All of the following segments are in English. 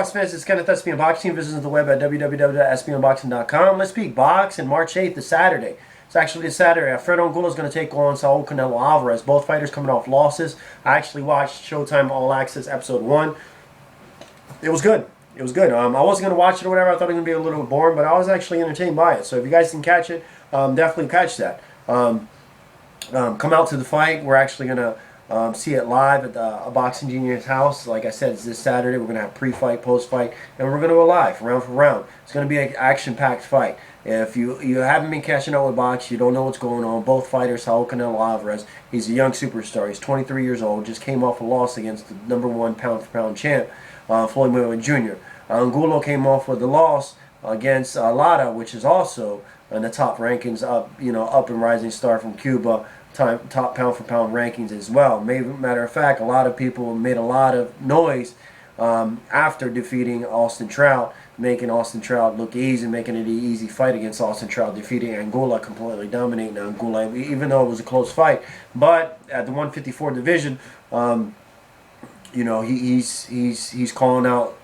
Box fans, it's Kenneth SBM Boxing. Visit the web at www.sbmboxing.com. Let's speak boxing. March 8th is Saturday. It's actually this Saturday. Alfredo Angulo is going to take on Canelo Alvarez. Both fighters coming off losses. I actually watched Showtime All Access Episode 1. It was good. It was good. I wasn't going to watch it or whatever. I thought it was going to be a little boring, but I was actually entertained by it. So if you guys didn't catch it, definitely catch that. Come out to the fight. We're actually going to see it live at a Boxing Genius house. Like I said, it's this Saturday. We're going to have pre-fight, post-fight, and we're going to go live, round for round. It's going to be an action-packed fight. If you haven't been catching up with boxing, you don't know what's going on. Both fighters, Canelo Alvarez, he's a young superstar. He's 23 years old, just came off a loss against the #1 pound-for-pound champ, Floyd Mayweather Jr. Angulo came off with the loss against Lara, which is also in the top rankings, up and rising star from Cuba. Top pound-for-pound rankings as well. Matter of fact, a lot of people made a lot of noise after defeating Austin Trout, making Austin Trout look easy, making it an easy fight against Austin Trout, defeating Angulo, completely dominating Angulo, even though it was a close fight. But at the 154 division, he's calling out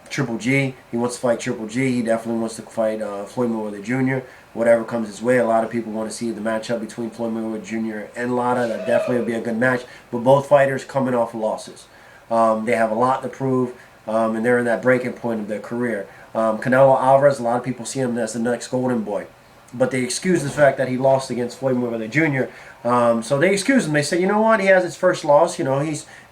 Triple G. He wants to fight Triple G. He definitely wants to fight Floyd Mayweather Jr. Whatever comes his way. A lot of people want to see the matchup between Floyd Mayweather Jr. and Lara. That definitely will be a good match. But both fighters coming off losses. They have a lot to prove, and they're in that breaking point of their career. Canelo Alvarez, a lot of people see him as the next golden boy. But they excuse the fact that he lost against Floyd Mayweather Jr. So they excuse him. They say, you know what? He has his first loss. He's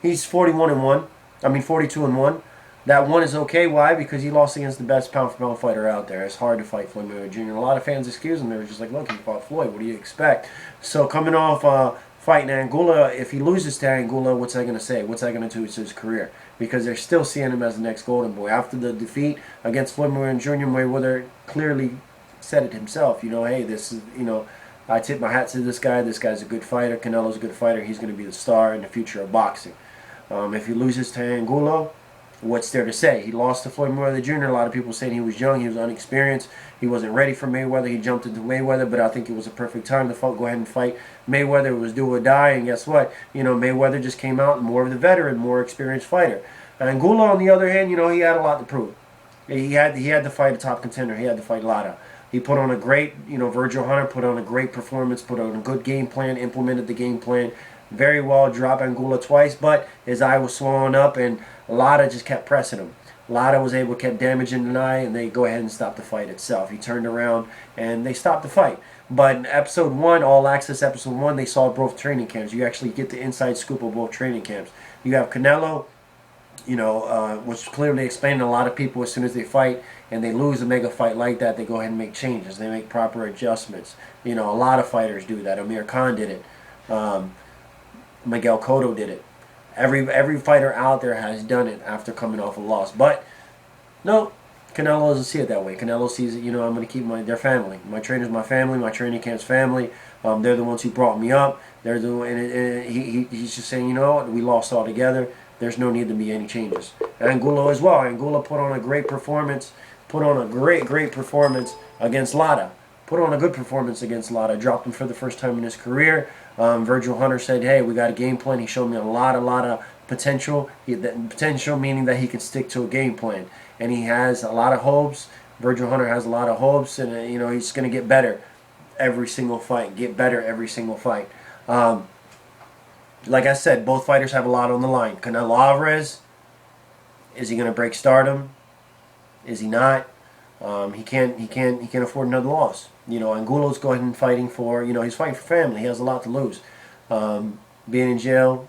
41-1. I mean 42-1. That one is okay. Why? Because he lost against the best pound-for-pound fighter out there. It's hard to fight Floyd Mayweather Jr. A lot of fans excuse him. They were just like, look, he fought Floyd. What do you expect? So coming off fighting Angulo, if he loses to Angulo, what's that going to say? What's that going to do to his career? Because they're still seeing him as the next golden boy. After the defeat against Floyd Mayweather Jr., Mayweather clearly said it himself. Hey, this is, I tip my hat to this guy. This guy's a good fighter. Canelo's a good fighter. He's going to be the star in the future of boxing. If he loses to Angulo, what's there to say? He lost to Floyd Mayweather Jr. A lot of people saying he was young, he was unexperienced, he wasn't ready for Mayweather. He jumped into Mayweather, but I think it was a perfect time to go ahead and fight Mayweather. It was do or die, and guess what? Mayweather just came out more of the veteran, more experienced fighter. And Angulo, on the other hand, he had a lot to prove. He had to fight a top contender. He had to fight Lara. He put on a great, Virgil Hunter put on a great performance, put on a good game plan, implemented the game plan very well, dropped Angulo twice, but his eye was swollen up, and Lara just kept pressing him. Lara was able to keep damaging the eye, and they go ahead and stop the fight itself. He turned around, and they stopped the fight. But in Episode 1, All Access Episode 1, they saw both training camps. You actually get the inside scoop of both training camps. You have Canelo, which clearly explained to a lot of people as soon as they fight and they lose a mega fight like that, they go ahead and make changes. They make proper adjustments. A lot of fighters do that. Amir Kahn did it. Miguel Cotto did it. Every fighter out there has done it after coming off a loss. But no, Canelo doesn't see it that way. Canelo sees it, I'm going to keep their family. My trainer's my family. My training camp's family. They're the ones who brought me up. They're the and he's just saying, we lost all together. There's no need to be any changes. Angulo as well. Angulo put on a great performance. Put on a great performance against Lara. Put on a good performance against Lara. Dropped him for the first time in his career. Virgil Hunter said, hey, we got a game plan. He showed me a lot of potential. Potential meaning that he could stick to a game plan. And he has a lot of hopes. Virgil Hunter has a lot of hopes. And, he's going to get better every single fight. Like I said, both fighters have a lot on the line. Canelo Alvarez, is he going to break stardom? Is he not? He can't afford another loss. Angulo's going and fighting for, he's fighting for family. He has a lot to lose. Being in jail,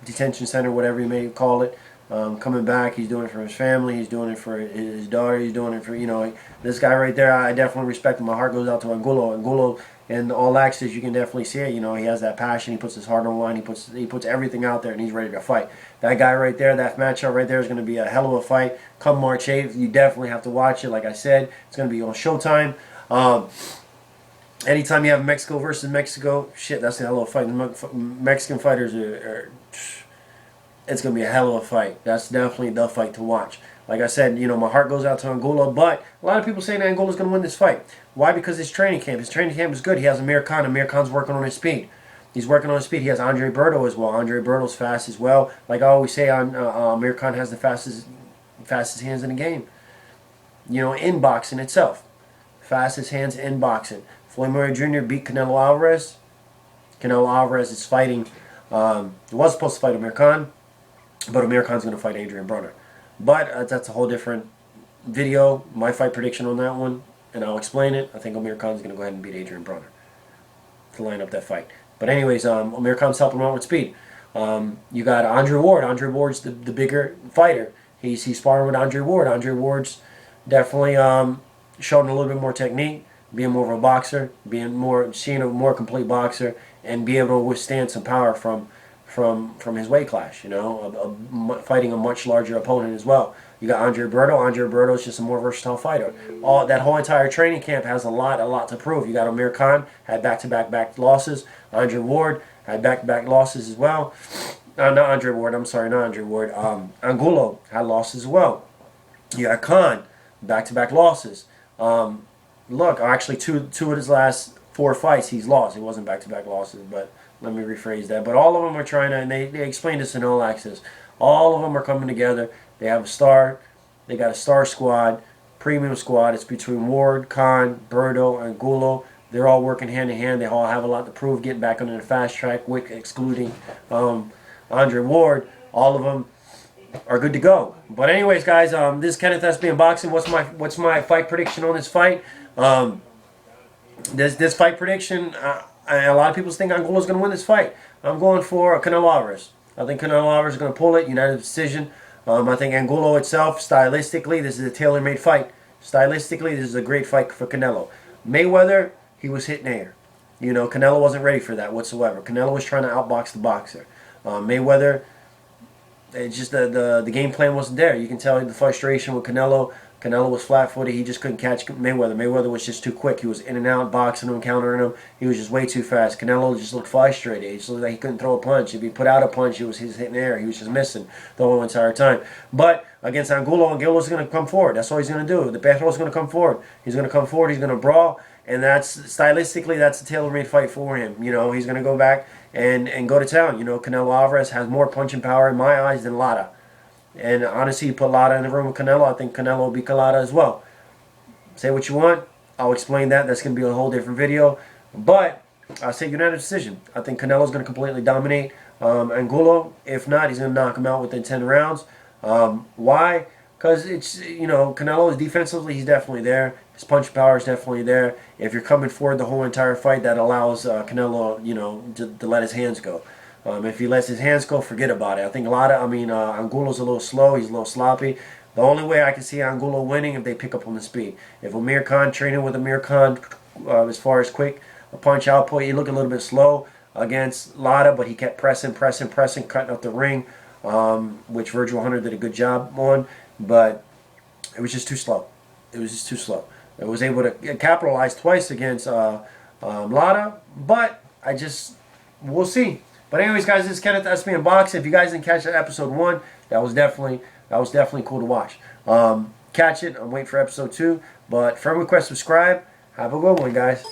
detention center, whatever you may call it, coming back, he's doing it for his family. He's doing it for his daughter. He's doing it for, this guy right there. I definitely respect him. My heart goes out to Angulo. Angulo, in All Access, you can definitely see it. He has that passion. He puts his heart on the line. He puts everything out there, and he's ready to fight. That guy right there, that matchup right there is going to be a hell of a fight. Come March 8th, you definitely have to watch it. Like I said, it's going to be on Showtime. Anytime you have Mexico versus Mexico, shit, that's a hell of a fight. The Mexican fighters it's going to be a hell of a fight. That's definitely the fight to watch. Like I said, my heart goes out to Angulo, but a lot of people saying that Angolo's going to win this fight. Why? Because his training camp is good. He has Amir Kahn. Amir Khan's working on his speed. He's working on his speed. He has Andre Berto as well. Andre Berto's fast as well. Like I always say, Amir Khan has the fastest fastest hands in the game. You know, in boxing itself. Fastest hands in boxing. Floyd Mayweather Jr. beat Canelo Alvarez. Canelo Alvarez is fighting, was supposed to fight Amir Kahn, but Amir Khan's going to fight Adrian Broner. But that's a whole different video, my fight prediction on that one, and I'll explain it. I think Amir Khan's going to go ahead and beat Adrian Broner to line up that fight. But anyways, Amir Khan's helping him out with speed. You got Andre Ward. Andre Ward's the bigger fighter. He's sparring with Andre Ward. Andre Ward's definitely showing a little bit more technique, being more of a boxer, seeing a more complete boxer, and be able to withstand some power from his weight class. You know, fighting a much larger opponent as well. You got Andre Berto. Andre Berto is just a more versatile fighter. That whole entire training camp has a lot to prove. You got Amir Khan, had back losses. Andre Ward had back losses as well. Not Andre Ward. I'm sorry, not Andre Ward. Angulo had losses as well. You got Kahn, back losses. Look, actually, two of his last 4 fights he's lost. It wasn't back losses, but let me rephrase that. But all of them are trying to, and they explained this in All Access. All of them are coming together. They have a star. They got a star squad, premium squad. It's between Ward, Kahn, Berto, and Angulo. They're all working hand in hand. They all have a lot to prove, getting back onto the fast track, excluding Andre Ward. All of them are good to go. But anyways, guys, this is Kenneth SBM Boxing. What's my fight prediction on this fight? This fight prediction, a lot of people think Angulo's going to win this fight. I'm going for Canelo Alvarez. I think Canelo Alvarez is going to pull it, unanimous decision. I think Angulo itself, stylistically, this is a tailor-made fight. Stylistically, this is a great fight for Canelo. Mayweather, he was hitting air. You know, Canelo wasn't ready for that whatsoever. Canelo was trying to outbox the boxer. Mayweather, it's just the game plan wasn't there. You can tell the frustration with Canelo. Canelo was flat-footed. He just couldn't catch Mayweather. Mayweather was just too quick. He was in and out, boxing him, countering him. He was just way too fast. Canelo just looked frustrated. He just looked like he couldn't throw a punch. If he put out a punch, he was hitting air. He was just missing the whole entire time. But against Angulo, Angulo's going to come forward. That's all he's going to do. The Petro's going to come forward. He's going to come forward. He's going to brawl. And that's, stylistically, that's a tailor-made fight for him. You know, he's going to go back and go to town. You know, Canelo Alvarez has more punching power in my eyes than Lara. And honestly, you put Lara in the room with Canelo, I think Canelo will beat Lara as well. Say what you want. I'll explain that. That's going to be a whole different video. But I say unanimous decision. I think Canelo's going to completely dominate Angulo. If not, he's going to knock him out within 10 rounds. Why? Because it's, you know, Canelo is defensively, he's definitely there. His punch power is definitely there. If you're coming forward the whole entire fight, that allows Canelo, you know, to let his hands go. If he lets his hands go, forget about it. I think Angulo's a little slow. He's a little sloppy. The only way I can see Angulo winning if they pick up on the speed. If Amir Khan, training with Amir Khan, as far as quick punch output, he looked a little bit slow against Lara, but he kept pressing, cutting up the ring, which Virgil Hunter did a good job on. But it was just too slow. It was just too slow. It was able to capitalize twice against Lara, but we'll see. But anyways, guys, this is Kenneth SBM Boxing. If you guys didn't catch that episode 1, that was definitely cool to watch. Catch it. I'm waiting for episode 2. But friend request, subscribe. Have a good one, guys.